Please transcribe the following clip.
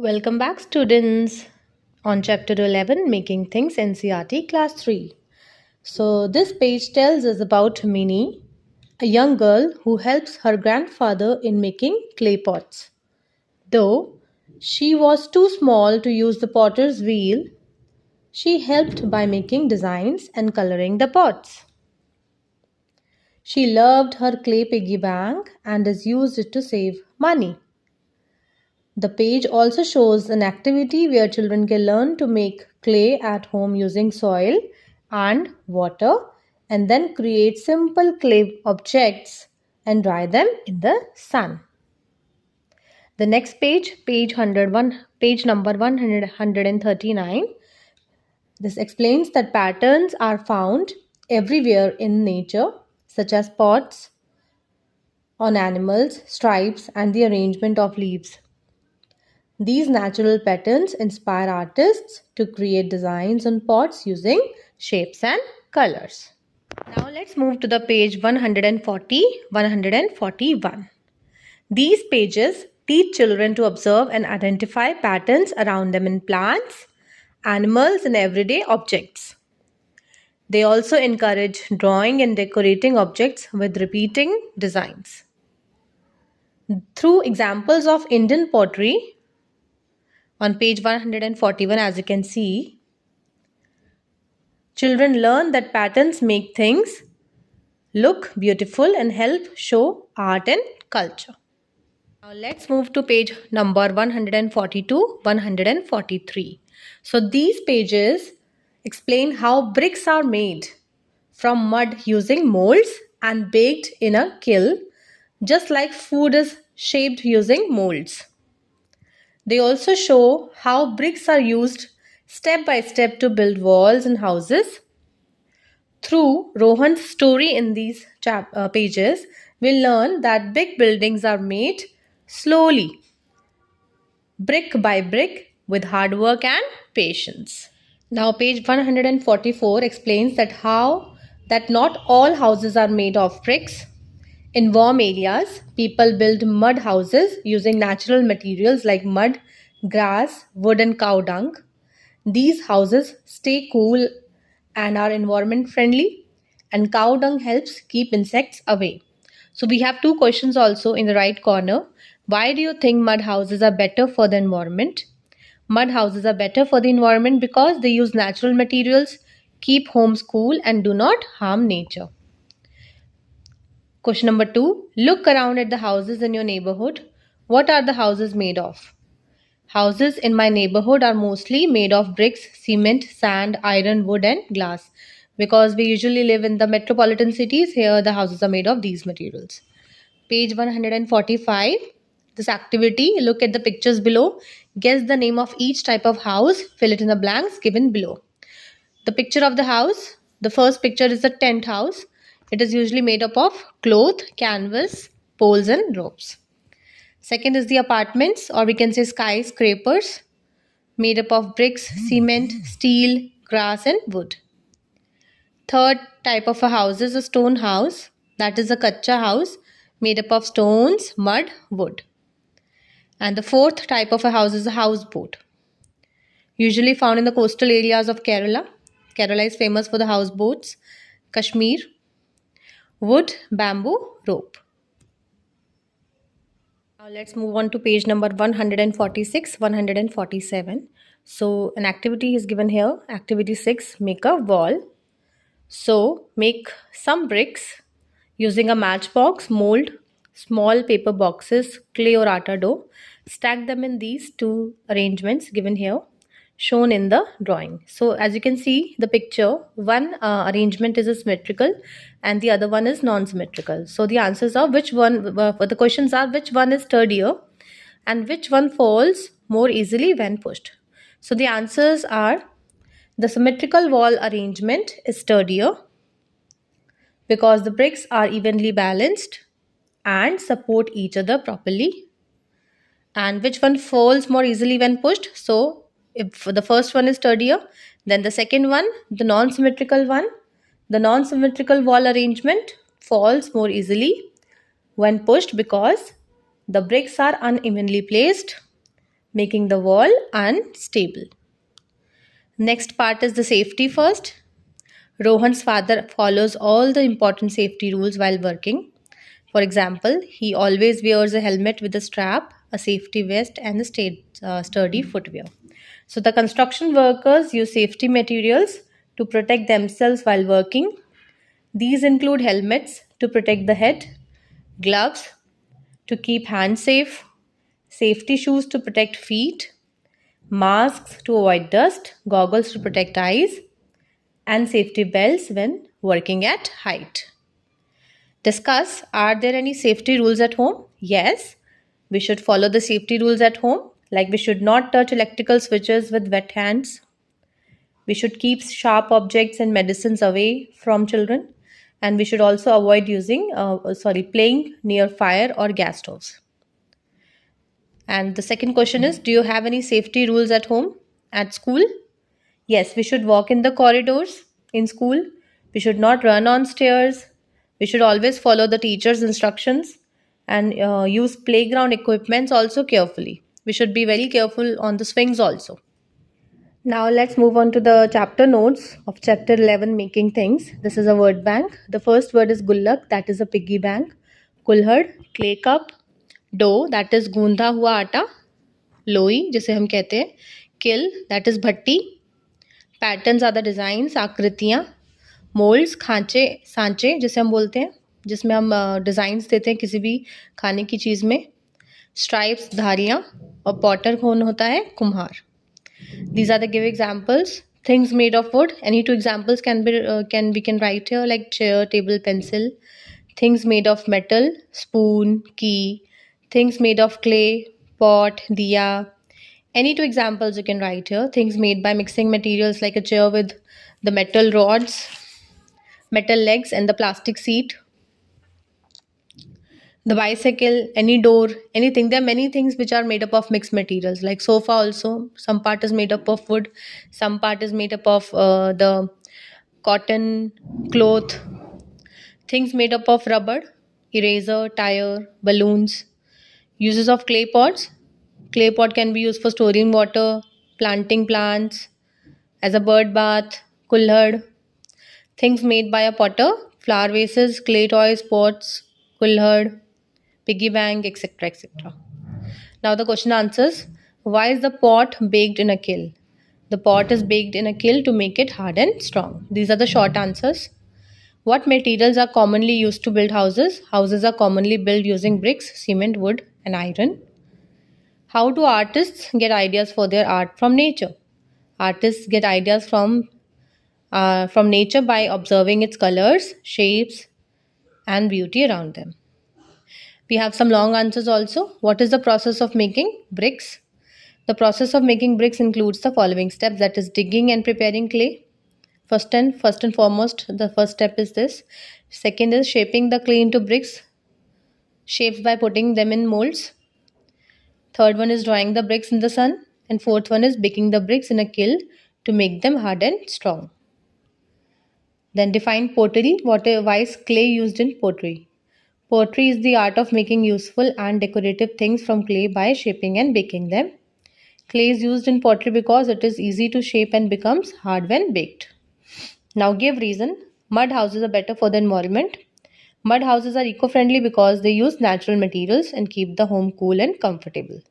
Welcome back, students, on chapter 11, Making Things, NCERT Class 3. So, this page tells us about Minnie, a young girl who helps her grandfather in making clay pots. Though she was too small to use the potter's wheel, she helped by making designs and coloring the pots. She loved her clay piggy bank and has used it to save money. The page also shows an activity where children can learn to make clay at home using soil and water and then create simple clay objects and dry them in the sun. The next page, page number 139. This explains that patterns are found everywhere in nature, such as spots on animals, stripes, and the arrangement of leaves. These natural patterns inspire artists to create designs on pots using shapes and colors. Now let's move to the page 140, 141. These pages teach children to observe and identify patterns around them in plants, animals, and everyday objects. They also encourage drawing and decorating objects with repeating designs. Through examples of Indian pottery, on page 141, as you can see, children learn that patterns make things look beautiful and help show art and culture. Now let's move to page number 142, 143. So these pages explain how bricks are made from mud using molds and baked in a kiln, just like food is shaped using molds. They also show how bricks are used step by step to build walls and houses. Through Rohan's story in these pages, we'll learn that big buildings are made slowly, brick by brick, with hard work and patience. Now page 144 explains that not all houses are made of bricks. In warm areas, people build mud houses using natural materials like mud, grass, wood, and cow dung. These houses stay cool and are environment friendly, and cow dung helps keep insects away. So we have two questions also in the right corner. Why do you think mud houses are better for the environment? Mud houses are better for the environment because they use natural materials, keep homes cool, and do not harm nature. Question number 2. Look around at the houses in your neighborhood. What are the houses made of? Houses in my neighborhood are mostly made of bricks, cement, sand, iron, wood, and glass. Because we usually live in the metropolitan cities, here the houses are made of these materials. Page 145. This activity, look at the pictures below. Guess the name of each type of house. Fill it in the blanks given below. The picture of the house. The first picture is a tent house. It is usually made up of cloth, canvas, poles, and ropes. Second is the apartments, or we can say skyscrapers, made up of bricks, cement, steel, grass, and wood. Third type of a house is a stone house. That is a kacha house, made up of stones, mud, wood. And the fourth type of a house is a houseboat, usually found in the coastal areas of Kerala. Kerala is famous for the houseboats. Kashmir, wood, bamboo, rope. Now let's move on to page number 146, 147. So an activity is given here. Activity 6, make a wall. So make some bricks using a matchbox, mold, small paper boxes, clay or atta dough. Stack them in these two arrangements given here, shown in the drawing. So as you can see the picture, one arrangement is symmetrical and the other one is non-symmetrical. So the answers are the questions are which one is sturdier and which one falls more easily when pushed. So the answers are the symmetrical wall arrangement is sturdier because the bricks are evenly balanced and support each other properly. And which one falls more easily when pushed? So if the first one is sturdier, then the second one, the non-symmetrical one, the non-symmetrical wall arrangement falls more easily when pushed because the bricks are unevenly placed making the wall unstable. Next part is the safety first. Rohan's father follows all the important safety rules while working. For example, he always wears a helmet with a strap, a safety vest, and a sturdy footwear. So, the construction workers use safety materials to protect themselves while working. These include helmets to protect the head, gloves to keep hands safe, safety shoes to protect feet, masks to avoid dust, goggles to protect eyes, and safety belts when working at height. Discuss, are there any safety rules at home? Yes, we should follow the safety rules at home, like we should not touch electrical switches with wet hands. We should keep sharp objects and medicines away from children, and we should also avoid playing near fire or gas stoves. And the second question is, do you have any safety rules at home, at school? Yes, we should walk in the corridors in school. We should not run on stairs. We should always follow the teacher's instructions and use playground equipments also carefully. We should be very careful on the swings also. Now let's move on to the chapter notes of chapter 11, making things. This is a word bank. The first word is gullak, that is a piggy bank. Kulhad, clay cup. Dough, that is गूंधा हुआ आटा. लोई जिसे हम कहते हैं. Kill, that is भट्टी. Patterns are the designs, आकृतियाँ. Moulds, खांचे सांचे जिसे हम बोलते हैं, जिसमें हम डिज़ाइंस देते हैं किसी भी खाने की चीज़ में. स्ट्राइप्स, धारियाँ. और पॉटर कौन होता है? कुम्हार. These are the give examples. Things made of wood. Any two examples can write here, like chair, table, pencil. Things made of metal, spoon, key. Things made of clay, pot, diya. Any two examples you can write here. Things made by mixing materials, like a chair with the metal rods, metal legs, and the plastic seat. The bicycle, any door, anything. There are many things which are made up of mixed materials, like sofa also. Some part is made up of wood, some part is made up of the cotton cloth. Things made up of rubber, eraser, tire, balloons. Uses of clay pots. Clay pot can be used for storing water, planting plants, as a bird bath, kullhad. Things made by a potter, flower vases, clay toys, pots, kullhad, piggy bank, etc. etc. Now the question answers. Why is the pot baked in a kiln? The pot is baked in a kiln to make it hard and strong. These are the short answers. What materials are commonly used to build houses? Houses are commonly built using bricks, cement, wood, and iron. How do artists get ideas for their art from nature? Artists get ideas from nature by observing its colors, shapes, and beauty around them. We have some long answers also. What is the process of making bricks? The process of making bricks includes the following steps, that is digging and preparing clay. First and foremost, the first step is this. Second is shaping the clay into bricks, shapes by putting them in molds. Third one is drying the bricks in the sun. And fourth one is baking the bricks in a kiln to make them hard and strong. Then define pottery. Why is clay used in pottery? Pottery is the art of making useful and decorative things from clay by shaping and baking them. Clay is used in pottery because it is easy to shape and becomes hard when baked. Now give reason. Mud houses are better for the environment. Mud houses are eco-friendly because they use natural materials and keep the home cool and comfortable.